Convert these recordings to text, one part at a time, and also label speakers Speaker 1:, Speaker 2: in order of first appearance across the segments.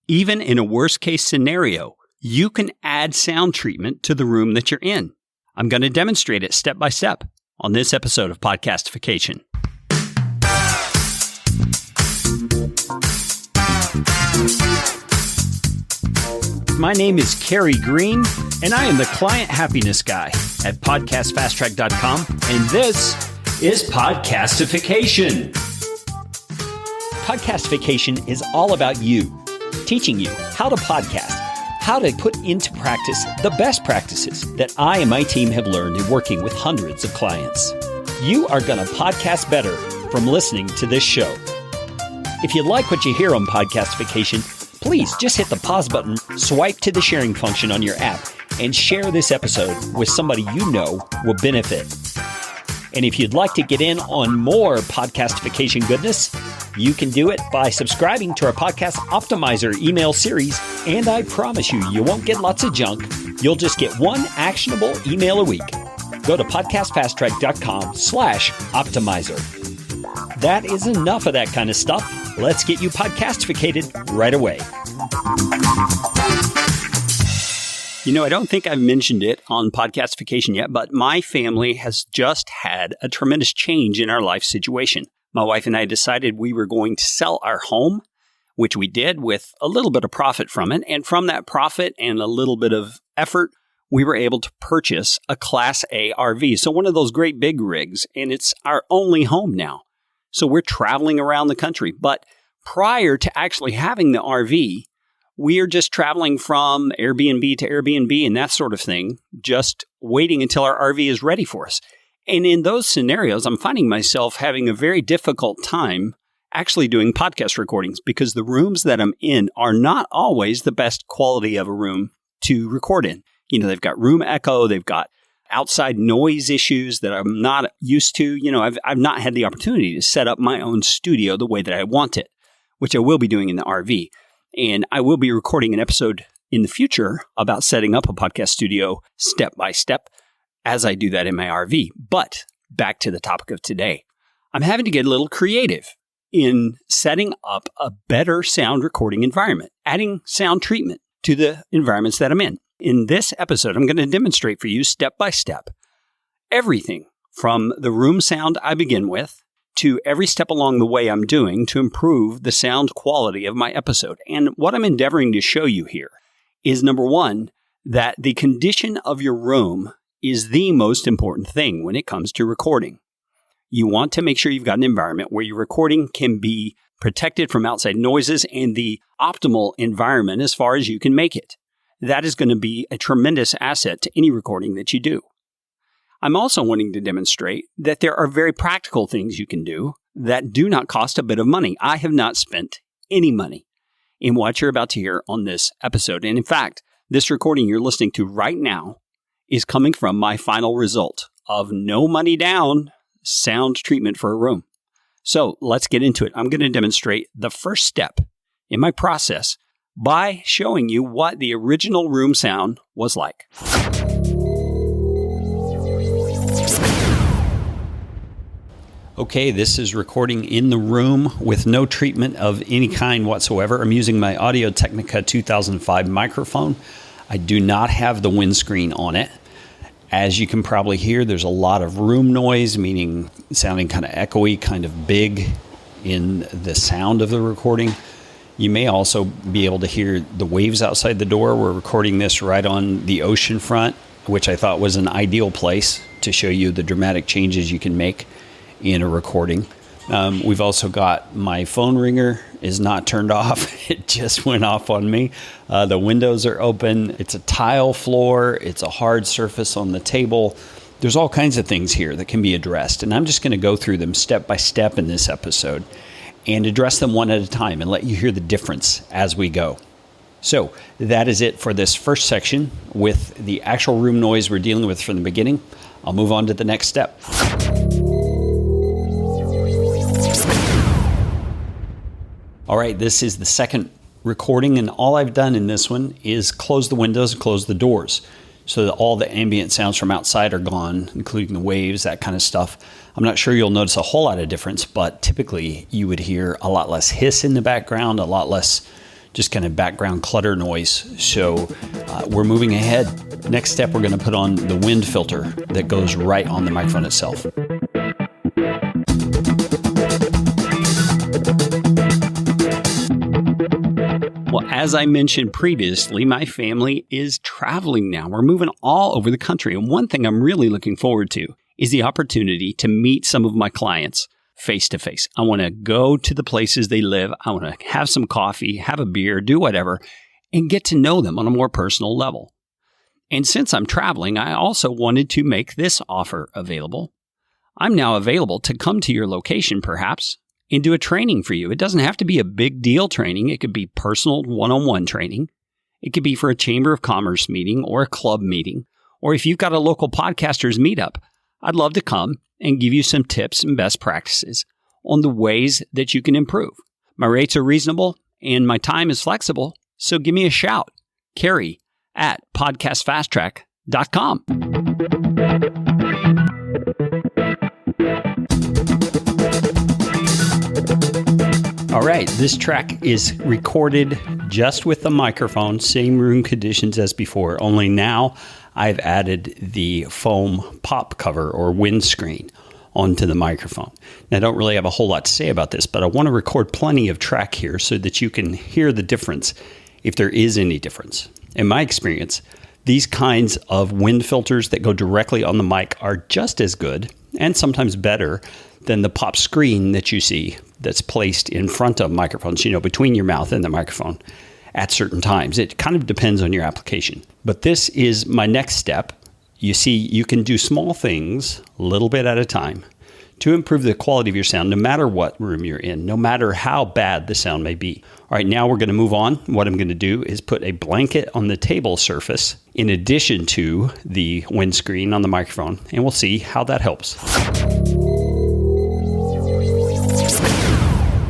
Speaker 1: Even in a worst-case scenario, you can add sound treatment to the room that you're in. I'm going to demonstrate it step by step on this episode of Podcastification. My name is Kerry Green, and I am the Client Happiness Guy at PodcastFastTrack.com, and this is Podcastification. Podcastification is all about you, teaching you how to podcast, how to put into practice the best practices that I and my team have learned in working with hundreds of clients. You are going to podcast better from listening to this show. If you like what you hear on Podcastification, please just hit the pause button, swipe to the sharing function on your app, and share this episode with somebody you know will benefit. And if you'd like to get in on more Podcastification goodness, you can do it by subscribing to our Podcast Optimizer email series, and I promise you won't get lots of junk. You'll just get one actionable email a week. Go to podcastfasttrack.com/optimizer. That is enough of that kind of stuff. Let's get you podcastificated right away. You know, I don't think I've mentioned it on Podcastification yet, but my family has just had a tremendous change in our life situation. My wife and I decided we were going to sell our home, which we did with a little bit of profit from it. And from that profit and a little bit of effort, we were able to purchase a Class A RV. So one of those great big rigs, and it's our only home now. So we're traveling around the country. But prior to actually having the RV, we are just traveling from Airbnb to Airbnb and that sort of thing, just waiting until our RV is ready for us. And in those scenarios, I'm finding myself having a very difficult time actually doing podcast recordings because the rooms that I'm in are not always the best quality of a room to record in. You know, they've got room echo, they've got outside noise issues that I'm not used to. You know, I've not had the opportunity to set up my own studio the way that I want it, which I will be doing in the RV. And I will be recording an episode in the future about setting up a podcast studio step by step as I do that in my RV. But back to the topic of today. I'm having to get a little creative in setting up a better sound recording environment, adding sound treatment to the environments that I'm in. In this episode, I'm going to demonstrate for you step by step everything from the room sound I begin with to every step along the way I'm doing to improve the sound quality of my episode. And what I'm endeavoring to show you here is, number one, that the condition of your room is the most important thing when it comes to recording. You want to make sure you've got an environment where your recording can be protected from outside noises and the optimal environment as far as you can make it. That is going to be a tremendous asset to any recording that you do. I'm also wanting to demonstrate that there are very practical things you can do that do not cost a bit of money. I have not spent any money in what you're about to hear on this episode. And in fact, this recording you're listening to right now is coming from my final result of no money down sound treatment for a room. So let's get into it. I'm going to demonstrate the first step in my process by showing you what the original room sound was like. Okay, this is recording in the room with no treatment of any kind whatsoever. I'm using my Audio-Technica 2005 microphone. I do not have the windscreen on it. As you can probably hear, there's a lot of room noise, meaning sounding kind of echoey, kind of big in the sound of the recording. You may also be able to hear the waves outside the door. We're recording this right on the ocean front, which I thought was an ideal place to show you the dramatic changes you can make in a recording. We've also got my phone ringer is not turned off. It just went off on me. The windows are open. It's a tile floor. It's a hard surface on the table. There's all kinds of things here that can be addressed. And I'm just going to go through them step by step in this episode and address them one at a time and let you hear the difference as we go. So that is it for this first section with the actual room noise we're dealing with from the beginning. I'll move on to the next step. All right, this is the second recording, and all I've done in this one is close the windows and close the doors so that all the ambient sounds from outside are gone, including the waves, that kind of stuff. I'm not sure you'll notice a whole lot of difference, but typically you would hear a lot less hiss in the background, a lot less just kind of background clutter noise. So we're moving ahead. Next step, we're going to put on the wind filter that goes right on the microphone itself. Well, as I mentioned previously, my family is traveling now. We're moving all over the country. And one thing I'm really looking forward to is the opportunity to meet some of my clients face to face. I want to go to the places they live. I want to have some coffee, have a beer, do whatever, and get to know them on a more personal level. And since I'm traveling, I also wanted to make this offer available. I'm now available to come to your location, perhaps, and do a training for you. It doesn't have to be a big deal training. It could be personal one-on-one training. It could be for a Chamber of Commerce meeting or a club meeting. Or if you've got a local podcasters meetup, I'd love to come and give you some tips and best practices on the ways that you can improve. My rates are reasonable and my time is flexible, so give me a shout. Carrie at podcastfasttrack.com. All right, this track is recorded just with the microphone, same room conditions as before, only now I've added the foam pop cover or windscreen onto the microphone. Now, I don't really have a whole lot to say about this, but I want to record plenty of track here so that you can hear the difference if there is any difference. In my experience, these kinds of wind filters that go directly on the mic are just as good and sometimes better than the pop screen that you see that's placed in front of microphones, between your mouth and the microphone at certain times. It kind of depends on your application. But this is my next step. You see, you can do small things a little bit at a time to improve the quality of your sound, no matter what room you're in, no matter how bad the sound may be. All right, now we're going to move on. What I'm going to do is put a blanket on the table surface in addition to the windscreen on the microphone, and we'll see how that helps.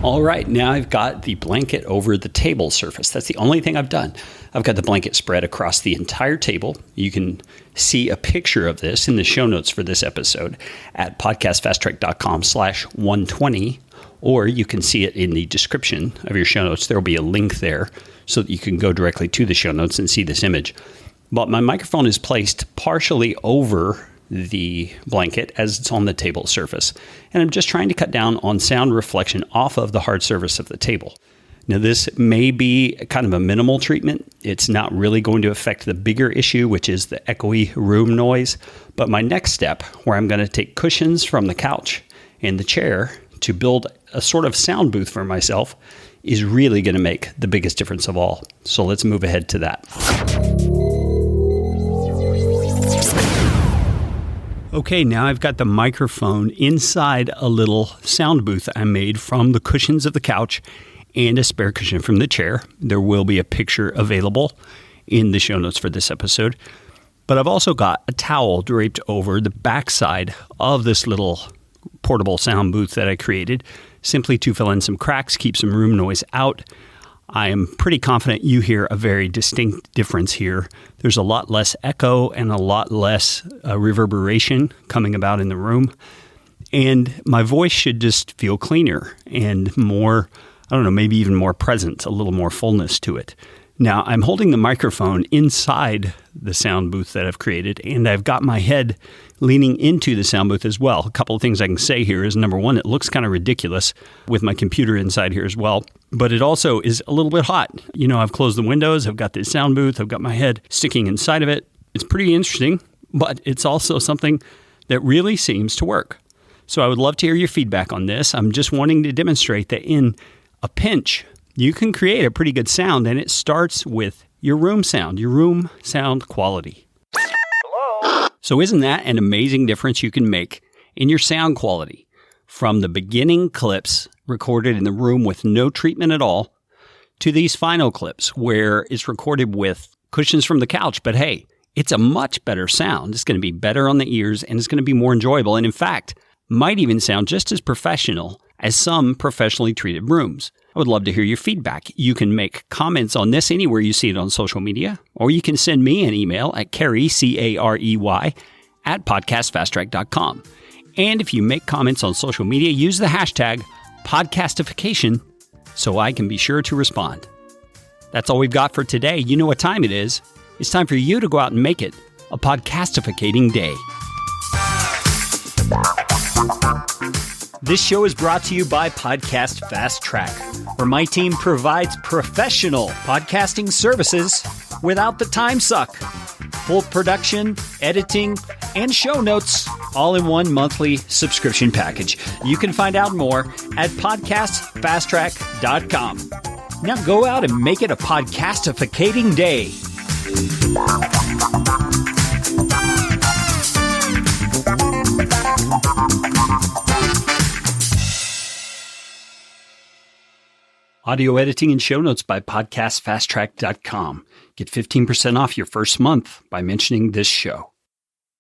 Speaker 1: All right, now I've got the blanket over the table surface. That's the only thing I've done. I've got the blanket spread across the entire table. You can see a picture of this in the show notes for this episode at podcastfasttrack.com/120, or you can see it in the description of your show notes. There will be a link there so that you can go directly to the show notes and see this image. But my microphone is placed partially over the blanket as it's on the table surface. And I'm just trying to cut down on sound reflection off of the hard surface of the table. Now, this may be kind of a minimal treatment. It's not really going to affect the bigger issue, which is the echoey room noise. But my next step, where I'm going to take cushions from the couch and the chair to build a sort of sound booth for myself, is really going to make the biggest difference of all. So let's move ahead to that. Okay, now I've got the microphone inside a little sound booth I made from the cushions of the couch and a spare cushion from the chair. There will be a picture available in the show notes for this episode. But I've also got a towel draped over the backside of this little portable sound booth that I created, simply to fill in some cracks, keep some room noise out. I am pretty confident you hear a very distinct difference here. There's a lot less echo and a lot less reverberation coming about in the room. And my voice should just feel cleaner and more, maybe even more present, a little more fullness to it. Now, I'm holding the microphone inside the sound booth that I've created, and I've got my head leaning into the sound booth as well. A couple of things I can say here is, number one, it looks kind of ridiculous with my computer inside here as well, but it also is a little bit hot. I've closed the windows, I've got this sound booth, I've got my head sticking inside of it. It's pretty interesting, but it's also something that really seems to work. So I would love to hear your feedback on this. I'm just wanting to demonstrate that in a pinch, you can create a pretty good sound, and it starts with your room sound quality. Hello? So isn't that an amazing difference you can make in your sound quality? From the beginning clips recorded in the room with no treatment at all to these final clips where it's recorded with cushions from the couch. But hey, it's a much better sound. It's going to be better on the ears, and it's going to be more enjoyable. And in fact, might even sound just as professional as some professionally treated rooms. I would love to hear your feedback. You can make comments on this anywhere you see it on social media, or you can send me an email at Carey, Carey, at podcastfasttrack.com. And if you make comments on social media, use the hashtag podcastification so I can be sure to respond. That's all we've got for today. You know what time it is. It's time for you to go out and make it a podcastificating day. This show is brought to you by Podcast Fast Track, where my team provides professional podcasting services without the time suck. Full production, editing, and show notes all in one monthly subscription package. You can find out more at podcastfasttrack.com. Now go out and make it a podcastificating day. Audio editing and show notes by podcastfasttrack.com. Get 15% off your first month by mentioning this show.